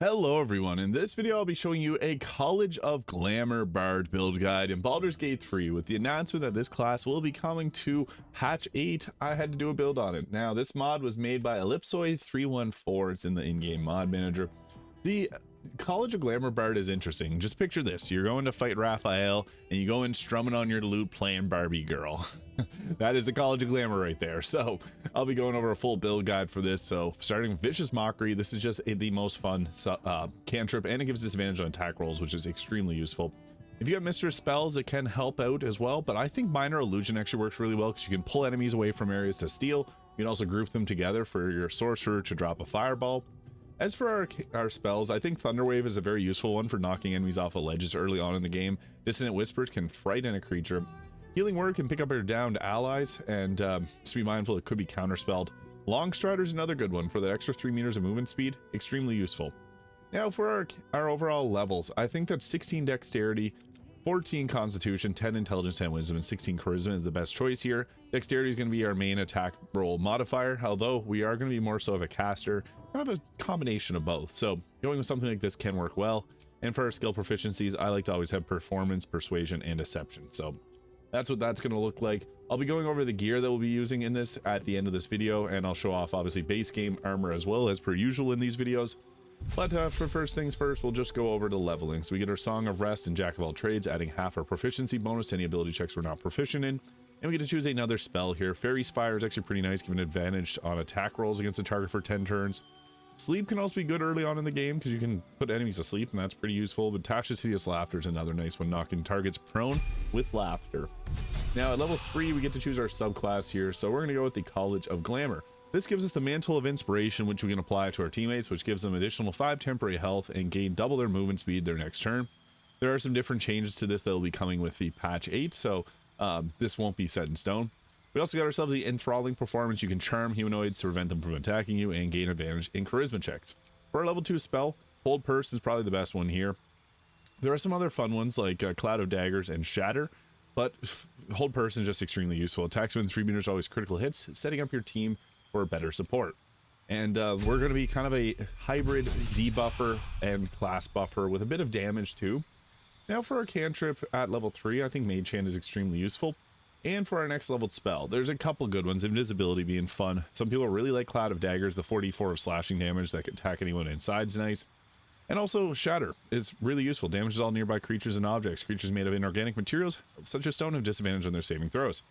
Hello everyone, in this video I'll be showing you a College of Glamour Bard build guide in Baldur's Gate 3. With the announcement that this class will be coming to patch 8, I had to do a build on it. Now this mod was made by Ellipsoid314, it's in the in-game mod manager. The College of Glamour Bard is interesting. Just picture this, you're going to fight Raphael and you go in strumming on your lute playing Barbie Girl. That is the College of Glamour right there. So I'll be going over a full build guide for this. So starting with Vicious Mockery, this is just the most fun cantrip, and it gives disadvantage on attack rolls, which is extremely useful. If you have Mistress spells, it can help out as well, but I think Minor Illusion actually works really well because you can pull enemies away from areas to steal. You can also group them together for your sorcerer to drop a fireball. As for our spells, I think Thunderwave is a very useful one for knocking enemies off of ledges early on in the game. Dissonant Whispers can frighten a creature. Healing Word can pick up or downed allies, and just be mindful it could be counterspelled. Long Strider is another good one for the extra 3 meters of movement speed, extremely useful. Now for our overall levels, I think that 16 Dexterity, 14 Constitution, 10 Intelligence and Wisdom, and 16 Charisma is the best choice here. Dexterity is going to be our main attack roll modifier, although we are going to be more so of a caster, kind of a combination of both. So going with something like this can work well. And for our skill proficiencies, I like to always have Performance, Persuasion, and Deception. So that's what that's going to look like. I'll be going over the gear that we'll be using in this at the end of this video, and I'll show off obviously base game armor as well as per usual in these videos. But for first things first, we'll just go over the leveling. So we get our Song of Rest and Jack of All Trades, adding half our proficiency bonus to any ability checks we're not proficient in. And we get to choose another spell here. Fairy Spire is actually pretty nice, giving advantage on attack rolls against the target for 10 turns. Sleep can also be good early on in the game because you can put enemies to sleep, and that's pretty useful. But Tasha's Hideous Laughter is another nice one, knocking targets prone with laughter. Now at level 3, we get to choose our subclass here. So we're going to go with the College of Glamour. This gives us the Mantle of Inspiration, which we can apply to our teammates, which gives them additional 5 temporary health and gain double their movement speed their next turn. There are some different changes to this that will be coming with the patch 8, so this won't be set in stone. We also got ourselves the Enthralling Performance. You can charm humanoids to prevent them from attacking you and gain advantage in charisma checks. For our level 2 spell, Hold Purse is probably the best one here. There are some other fun ones like Cloud of Daggers and Shatter, but Hold Purse is just extremely useful. Attacks within 3 meters, always critical hits, setting up your team for better support. And we're going to be kind of a hybrid debuffer and class buffer with a bit of damage too. Now for our cantrip at level 3, I think Mage Hand is extremely useful. And for our next leveled spell, there's a couple good ones, Invisibility being fun. Some people really like Cloud of Daggers, the 44 of slashing damage that can attack anyone inside is nice. And also Shatter is really useful, damages all nearby creatures and objects. Creatures made of inorganic materials such as stone have disadvantage on their saving throws.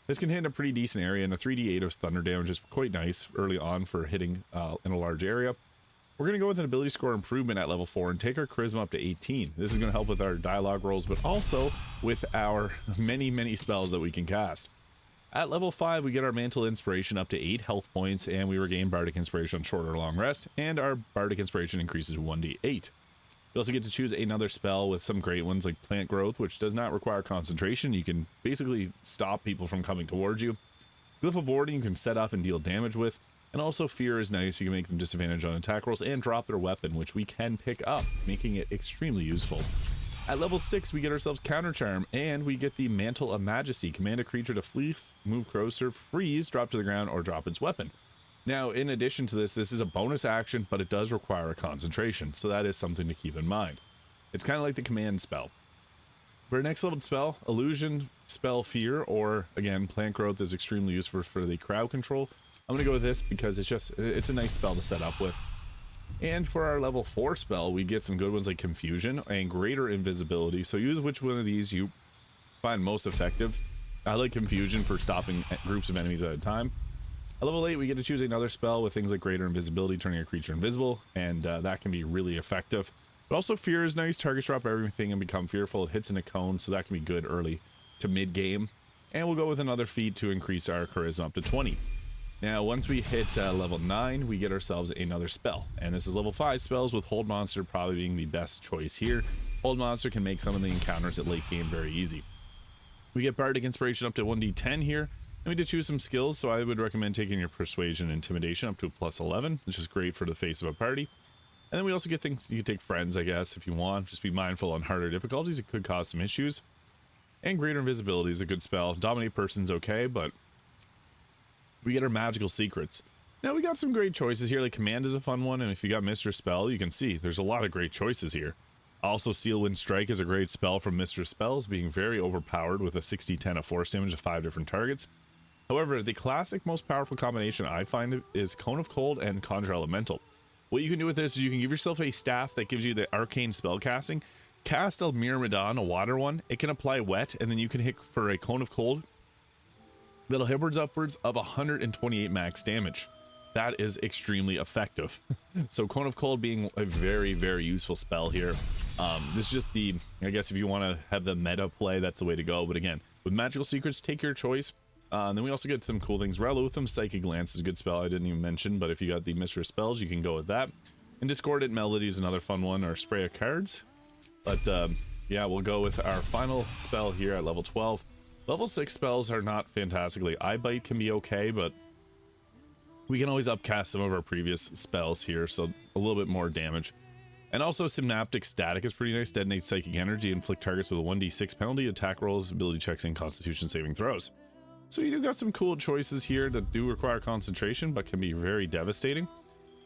This can hit in a pretty decent area, and a 3d8 of thunder damage is quite nice early on for hitting in a large area. We're going to go with an ability score improvement at level 4 and take our charisma up to 18. This is going to help with our dialogue rolls, but also with our many spells that we can cast. At level 5, we get our Mantle of Inspiration up to 8 health points, and we regain Bardic Inspiration on short or long rest, and our Bardic Inspiration increases 1d8. You also get to choose another spell with some great ones like Plant Growth, which does not require concentration. You can basically stop people from coming towards you. Glyph of Warding you can set up and deal damage with. And also Fear is nice. You can make them disadvantage on attack rolls and drop their weapon, which we can pick up, making it extremely useful. At level 6, we get ourselves Counter Charm, and we get the Mantle of Majesty. Command a creature to flee, move closer, freeze, drop to the ground, or drop its weapon. Now, in addition to this is a bonus action, but it does require a concentration, so that is something to keep in mind. It's kind of like the command spell. For our next level spell, Illusion, Spell Fear, or again, Plant Growth is extremely useful for the crowd control. I'm going to go with this because it's a nice spell to set up with. And for our level 4 spell, we get some good ones like Confusion and Greater Invisibility, so use which one of these you find most effective. I like Confusion for stopping groups of enemies at a time. At level 8, we get to choose another spell with things like Greater Invisibility, turning a creature invisible, and that can be really effective. But also Fear is nice. Targets drop everything and become fearful. It hits in a cone, so that can be good early to mid-game. And we'll go with another feat to increase our charisma up to 20. Now, once we hit level 9, we get ourselves another spell. And this is level 5 spells, with Hold Monster probably being the best choice here. Hold Monster can make some of the encounters at late game very easy. We get Bardic Inspiration up to 1d10 here. And we did choose some skills, so I would recommend taking your Persuasion and Intimidation up to a plus 11, which is great for the face of a party. And then we also get things, you can take Friends, I guess, if you want. Just be mindful on harder difficulties, it could cause some issues. And Greater Invisibility is a good spell. Dominate Person's okay, but we get our Magical Secrets. Now we got some great choices here. Like Command is a fun one, and if you got Mistress Spell, you can see there's a lot of great choices here. Also, Steel Wind Strike is a great spell from Mistress Spells, being very overpowered with a 60-10 of force damage to 5 different targets. However, the classic most powerful combination I find is Cone of Cold and Conjure Elemental. What you can do with this is you can give yourself a staff that gives you the arcane spell casting, cast a Myrmidon, a water one, it can apply wet, and then you can hit for a Cone of Cold that'll hit upwards of 128 max damage. That is extremely effective. So Cone of Cold being a very, very useful spell here. This is just the, I guess if you want to have the meta play, that's the way to go. But again, with Magical Secrets, take your choice. And then we also get some cool things. Ralotham Psychic Glance is a good spell I didn't even mention, but if you got the Mistress Spells, you can go with that. And Discordant Melody is another fun one, or Spray of Cards. But yeah, we'll go with our final spell here at level 12. Level 6 spells are not fantastically. Eye Bite can be okay, but we can always upcast some of our previous spells here, so a little bit more damage. And also Synaptic Static is pretty nice. Detonate Psychic Energy, inflict targets with a 1d6 penalty, attack rolls, ability checks, and constitution saving throws. So you do got some cool choices here that do require concentration, but can be very devastating.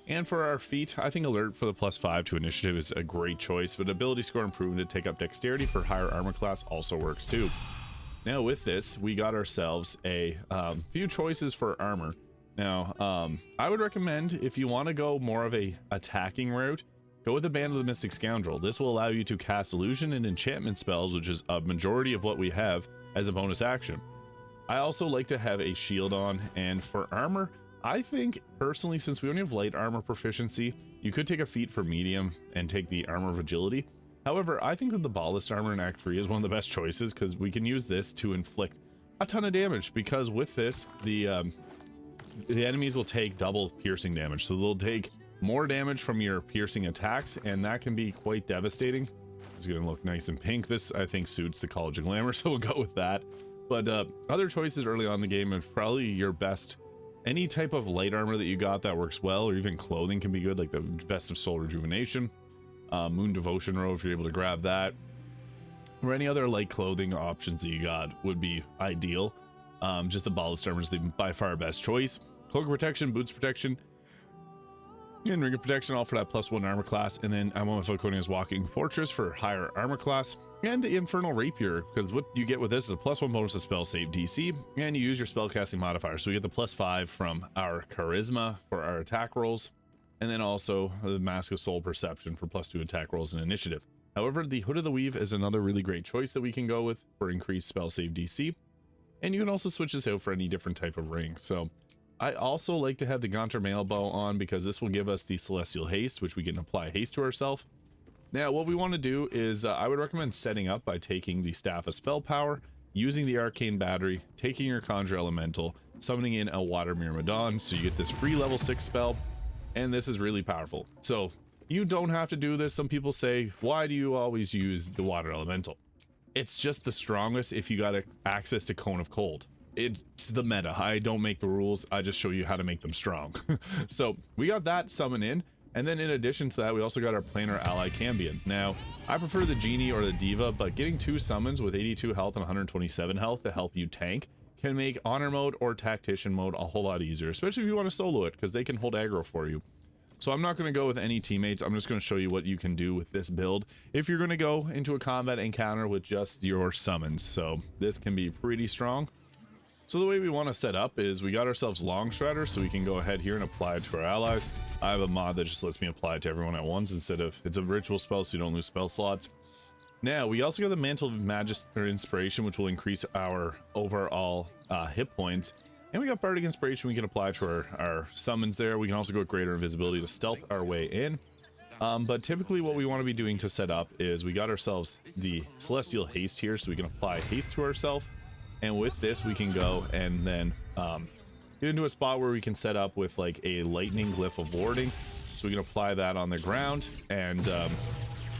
And for our feat, I think Alert for the +5 to initiative is a great choice, but ability score improvement to take up dexterity for higher armor class also works too. Now with this, we got ourselves a few choices for armor. Now, I would recommend if you want to go more of a attacking route, go with the Band of the Mystic Scoundrel. This will allow you to cast illusion and enchantment spells, which is a majority of what we have, as a bonus action. I also like to have a shield on, and for armor, I think personally, since we only have light armor proficiency, you could take a feat for medium and take the armor of agility. However, I think that the bhaalist armor in Act 3 is one of the best choices because we can use this to inflict a ton of damage, because with this, the enemies will take double piercing damage. So they'll take more damage from your piercing attacks, and that can be quite devastating. It's going to look nice and pink. This, I think, suits the College of Glamour, so we'll go with that. But other choices early on in the game, and probably your best, any type of light armor that you got that works well, or even clothing can be good, like the Vest of Soul Rejuvenation, Moon Devotion Robe if you're able to grab that, or any other light clothing options that you got would be ideal. Just the bhaalist armor is the by far best choice. Cloak of Protection, Boots Protection, and Ring of Protection, all for that +1 armor class. And then I went with Falconia's Walking Fortress for higher armor class, and the Infernal Rapier, because what you get with this is a +1 bonus to spell save DC, and you use your spellcasting modifier. So we get the +5 from our Charisma for our attack rolls, and then also the Mask of Soul Perception for +2 attack rolls and initiative. However, the Hood of the Weave is another really great choice that we can go with for increased spell save DC, and you can also switch this out for any different type of ring. So I also like to have the Gaunter Mailbow on because this will give us the Celestial Haste, which we can apply haste to ourselves. Now, what we want to do is I would recommend setting up by taking the Staff of Spell Power, using the Arcane Battery, taking your Conjure Elemental, summoning in a Water Myrmidon, so you get this free level 6 spell, and this is really powerful. So you don't have to do this. Some people say, why do you always use the Water Elemental? It's just the strongest if you got access to Cone of Cold. It's the meta. I don't make the rules, I just show you how to make them strong. So we got that summon in, and then in addition to that, we also got our planar ally Cambion. Now, I prefer the Genie or the Diva, but getting 2 summons with 82 health and 127 health to help you tank can make Honor Mode or Tactician Mode a whole lot easier, especially if you want to solo it, because they can hold aggro for you. So I'm not going to go with any teammates. I'm just going to show you what you can do with this build if you're going to go into a combat encounter with just your summons. So this can be pretty strong. So the way we want to set up is we got ourselves Long Strider, so we can go ahead here and apply it to our allies. I have a mod that just lets me apply it to everyone at once instead of, it's a ritual spell, so you don't lose spell slots. Now we also got the Mantle of Majesty or Inspiration, which will increase our overall hit points. And we got Bardic Inspiration we can apply to our summons there. We can also go with Greater Invisibility to stealth our way in. But typically what we want to be doing to set up is we got ourselves the Celestial Haste here, so we can apply haste to ourselves. And with this, we can go and then get into a spot where we can set up with like a lightning glyph of warding. So we can apply that on the ground. And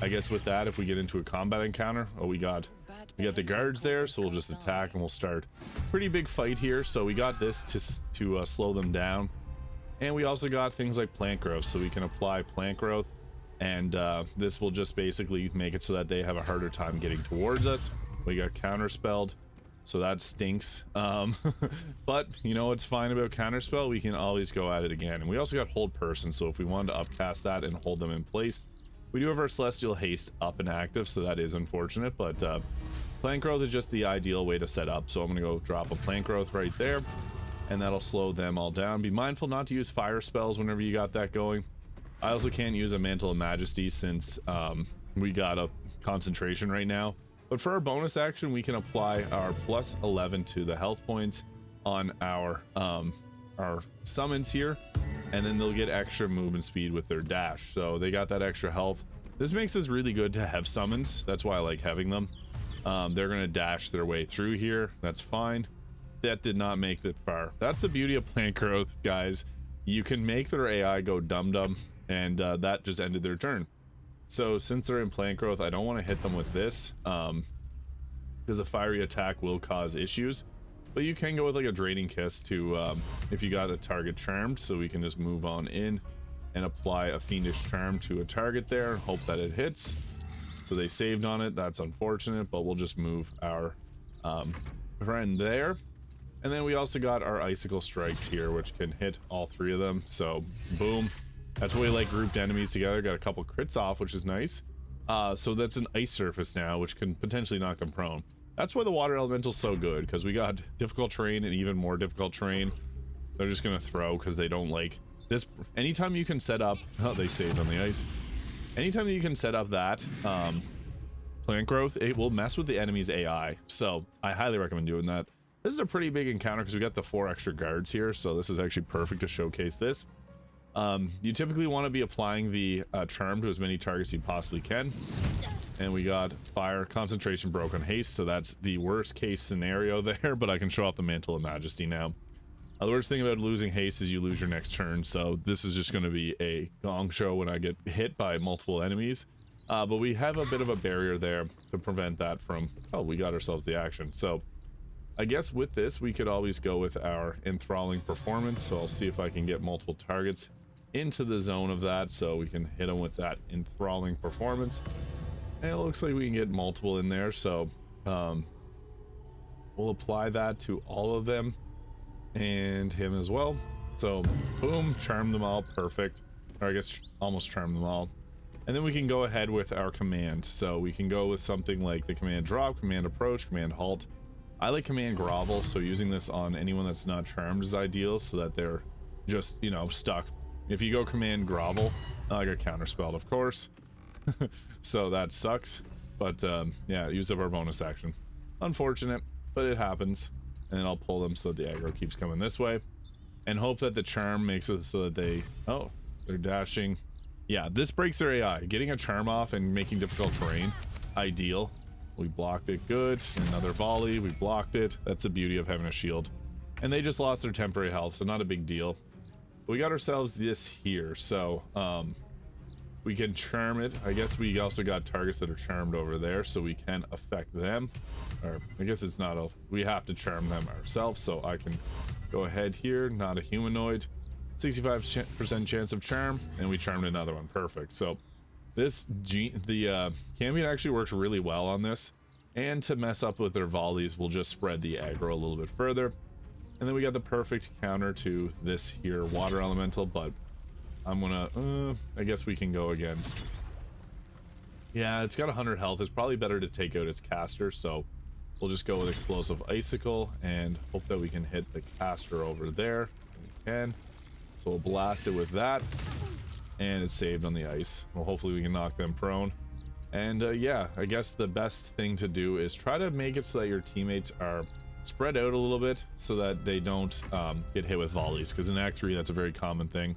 I guess with that, if we get into a combat encounter, we got the guards there. So we'll just attack and we'll start pretty big fight here. So we got this to slow them down. And we also got things like plant growth. So we can apply plant growth. And this will just basically make it so that they have a harder time getting towards us. We got counterspelled. so that stinks. But you know what's fine about counterspell, we can always go at it again. And we also got hold person, so if we wanted to upcast that and hold them in place, we do have our celestial haste up and active, so that is unfortunate. But plant growth is just the ideal way to set up, so I'm gonna go drop a plant growth right there, and that'll slow them all down. Be mindful not to use fire spells whenever you got that going. I also can't use a Mantle of Majesty since we got a concentration right now. But for our bonus action, we can apply our plus 11 to the health points on our summons here, and then they'll get extra movement speed with their dash. So they got that extra health. This makes this really good to have summons. That's why I like having them. They're gonna dash their way through here. That's fine. That did not make it far. That's the beauty of plant growth, guys. You can make their AI go dum-dum, and that just ended their turn. So since they're in plant growth, I don't want to hit them with this because a fiery attack will cause issues. But you can go with like a draining kiss to if you got a target charmed, so we can just move on in and apply a fiendish charm to a target there and hope that it hits. So they saved on it. That's unfortunate, but we'll just move our friend there. And then we also got our icicle strikes here, which can hit all three of them. So boom, that's why we like grouped enemies together. Got a couple crits off, which is nice. So that's an ice surface now, which can potentially knock them prone. That's why the water elemental's so good, because we got difficult terrain and even more difficult terrain. They're just gonna throw because they don't like this. Anytime you can set up, oh, they saved on the ice. Anytime you can set up that plant growth, it will mess with the enemy's AI. So I highly recommend doing that. This is a pretty big encounter because we got the 4 extra guards here, so this is actually perfect to showcase this. You typically want to be applying the charm to as many targets you possibly can. And we got fire, concentration, broken haste, so that's the worst case scenario there, but I can show off the Mantle of Majesty now. The worst thing about losing haste is you lose your next turn, so this is just going to be a gong show when I get hit by multiple enemies. But we have a bit of a barrier there to prevent that from... Oh, we got ourselves the action. So I guess with this, we could always go with our enthralling performance, so I'll see if I can get multiple targets into the zone of that, so we can hit them with that enthralling performance. And it looks like we can get multiple in there, so we'll apply that to all of them and him as well. So boom, charm them all, perfect. Or I guess almost charm them all. And then we can go ahead with our command. So we can go with something like the command drop, command approach, command halt. I like command grovel, so using this on anyone that's not charmed is ideal, so that they're just, you know, stuck. If you go command grovel, I got counterspelled, of course. So that sucks. But yeah, use up our bonus action. Unfortunate, but it happens. And then I'll pull them so that the aggro keeps coming this way. And hope that the charm makes it so that they... Oh, they're dashing. Yeah, this breaks their AI. Getting a charm off and making difficult terrain, ideal. We blocked it good. Another volley, we blocked it. That's the beauty of having a shield. And they just lost their temporary health, so not a big deal. We got ourselves this here, so we can charm it. I guess we also got targets that are charmed over there, so we can affect them. Or I guess it's not a... We have to charm them ourselves, so I can go ahead here. Not a humanoid. 65% chance of charm, and we charmed another one. Perfect. So this Cambion actually works really well on this, and to mess up with their volleys, we'll just spread the aggro a little bit further. And then we got the perfect counter to this here water elemental, but I'm gonna I guess we can go against... Yeah, it's got 100 health. It's probably better to take out its caster, so we'll just go with explosive icicle and hope that we can hit the caster over there. We can. So we'll blast it with that, and it's saved on the ice. Well, hopefully we can knock them prone. And yeah, I guess the best thing to do is try to make it so that your teammates are spread out a little bit so that they don't get hit with volleys, because in Act 3 that's a very common thing.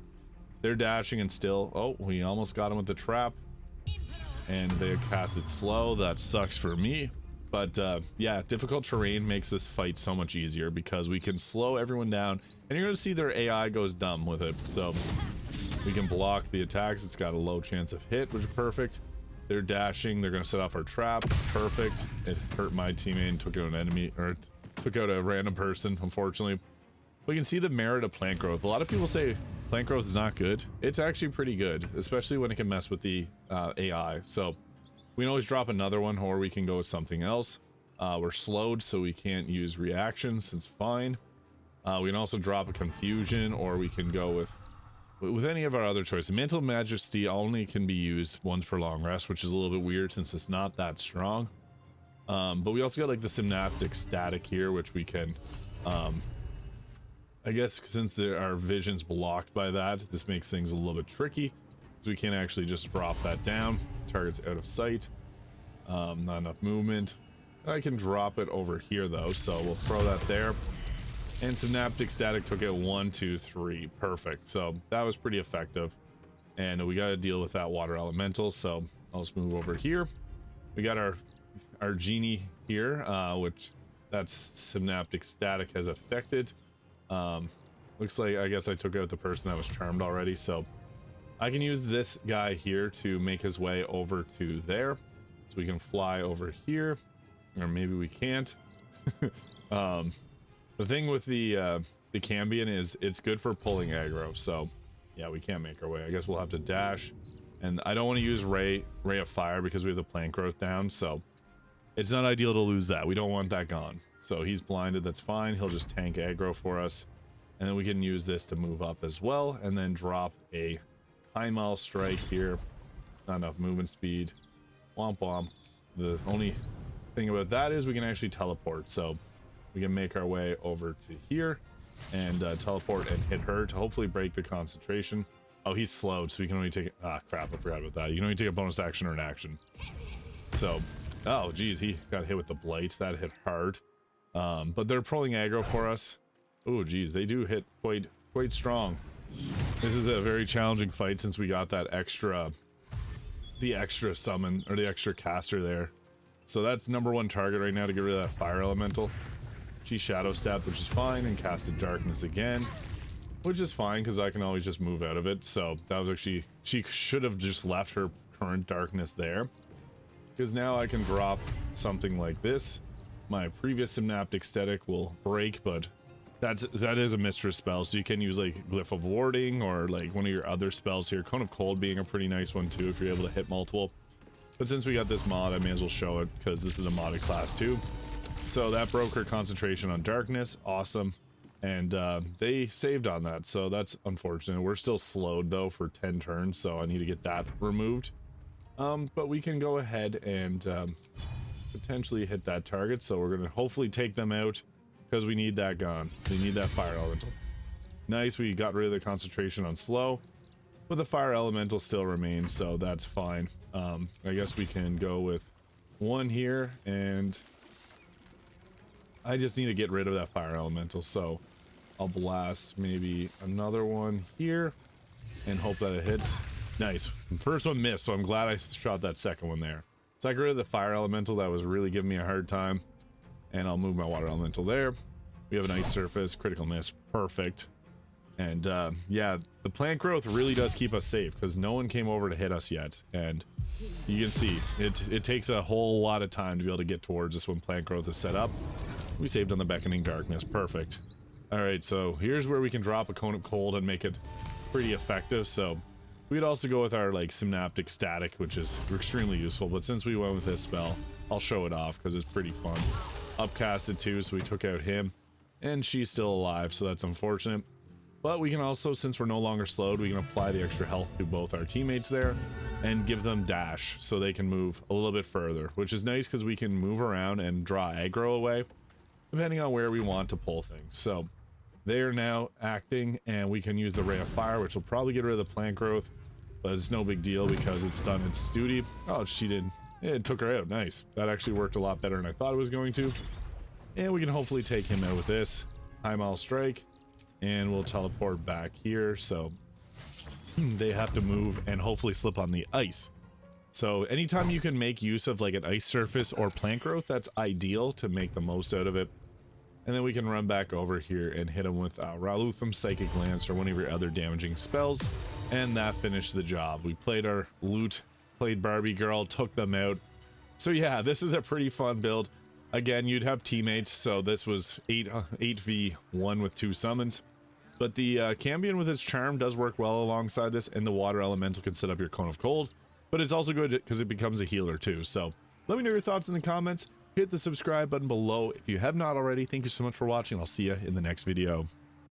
They're dashing and still... Oh, we almost got him with the trap, and they cast it slow. That sucks for me. But yeah, difficult terrain makes this fight so much easier because we can slow everyone down, and you're gonna see their AI goes dumb with it. So we can block the attacks. It's got a low chance of hit, which is perfect. They're dashing. They're gonna set off our trap. Perfect. It hurt my teammate and took out an enemy, or took out a random person, unfortunately. We can see the merit of plant growth. A lot of people say plant growth is not good. It's actually pretty good, especially when it can mess with the AI. So we can always drop another one, or we can go with something else. We're slowed, so we can't use reactions. It's fine. We can also drop a confusion, or we can go with any of our other choices. Mantle of Majesty only can be used once per long rest, which is a little bit weird since it's not that strong. But we also got like the Synaptic Static here, which we can, I guess since our vision's blocked by that, this makes things a little bit tricky. So we can't actually just drop that down. Target's out of sight. Not enough movement. I can drop it over here though, so we'll throw that there. And Synaptic Static took it 1, 2, 3. Perfect. So that was pretty effective. And we got to deal with that water elemental. So I'll just move over here. We got our genie here, which that's Synaptic Static has affected. Looks like I guess I took out the person that was charmed already. So I can use this guy here to make his way over to there. So we can fly over here, or maybe we can't. The thing with the Cambion is it's good for pulling aggro, so yeah, we can't make our way. I guess we'll have to dash, and I don't want to use Ray of Fire because we have the plant growth down, so it's not ideal to lose that. We don't want that gone. So he's blinded, that's fine. He'll just tank aggro for us, and then we can use this to move up as well, and then drop a high mile strike here. Not enough movement speed. Womp womp. The only thing about that is we can actually teleport, so we can make our way over to here and teleport and hit her to hopefully break the concentration. Oh, he's slowed, so we can only take crap, I forgot about that. You can only take a bonus action or an action. So oh geez, he got hit with the blight. That hit hard. But they're pulling aggro for us. Oh geez, they do hit quite strong. This is a very challenging fight since we got that the extra summon, or the extra caster there. So that's number 1 target right now to get rid of that fire elemental. She shadow stepped, which is fine, and casted darkness again, which is fine because I can always just move out of it. So that was actually, she should have just left her current darkness there, because now I can drop something like this. My previous Synaptic Static will break, but that is a mistress spell, so you can use like Glyph of Warding or like one of your other spells here. Cone of Cold being a pretty nice one too if you're able to hit multiple. But since we got this mod, I may as well show it because this is a modded class too. So that broke her concentration on darkness. Awesome. And they saved on that, so that's unfortunate. We're still slowed though for 10 turns, so I need to get that removed. But we can go ahead and potentially hit that target, so we're gonna hopefully take them out because we need that gone. We need that fire elemental. Nice, we got rid of the concentration on slow, but the fire elemental still remains, so that's fine. I guess we can go with 1 here, and I just need to get rid of that fire elemental, so I'll blast maybe another one here and hope that it hits. Nice. First one missed, so I'm glad I shot that second one there. So I got rid of the fire elemental that was really giving me a hard time, and I'll move my water elemental there. We have an ice surface, critical miss, perfect. And yeah, the plant growth really does keep us safe because no one came over to hit us yet. And you can see it takes a whole lot of time to be able to get towards us when plant growth is set up. We saved on the Beckoning Darkness, perfect. All right, so here's where we can drop a Cone of Cold and make it pretty effective. So we could also go with our like Synaptic Static, which is extremely useful, but since we went with this spell, I'll show it off because it's pretty fun. Upcasted too, so we took out him, and she's still alive, so that's unfortunate. But we can also, since we're no longer slowed, we can apply the extra health to both our teammates there and give them dash so they can move a little bit further, which is nice because we can move around and draw aggro away depending on where we want to pull things. So they are now acting, and we can use the Ray of Fire, which will probably get rid of the plant growth, but it's no big deal because it's done its duty. Oh, she did. It took her out. Nice. That actually worked a lot better than I thought it was going to. And we can hopefully take him out with this High Mile Strike, and we'll teleport back here. So they have to move and hopefully slip on the ice. So anytime you can make use of like an ice surface or plant growth, that's ideal to make the most out of it. And then we can run back over here and hit him with Ralutham Psychic Lance or one of your other damaging spells, and that finished the job. We played our loot, played Barbie Girl, took them out. So yeah, this is a pretty fun build. Again, you'd have teammates, so this was 8v1 with 2 summons. But the Cambion with its charm does work well alongside this, and the water elemental can set up your Cone of Cold. But it's also good because it becomes a healer too. So let me know your thoughts in the comments. hit the subscribe button below if you have not already. Thank you so much for watching. I'll see you in the next video.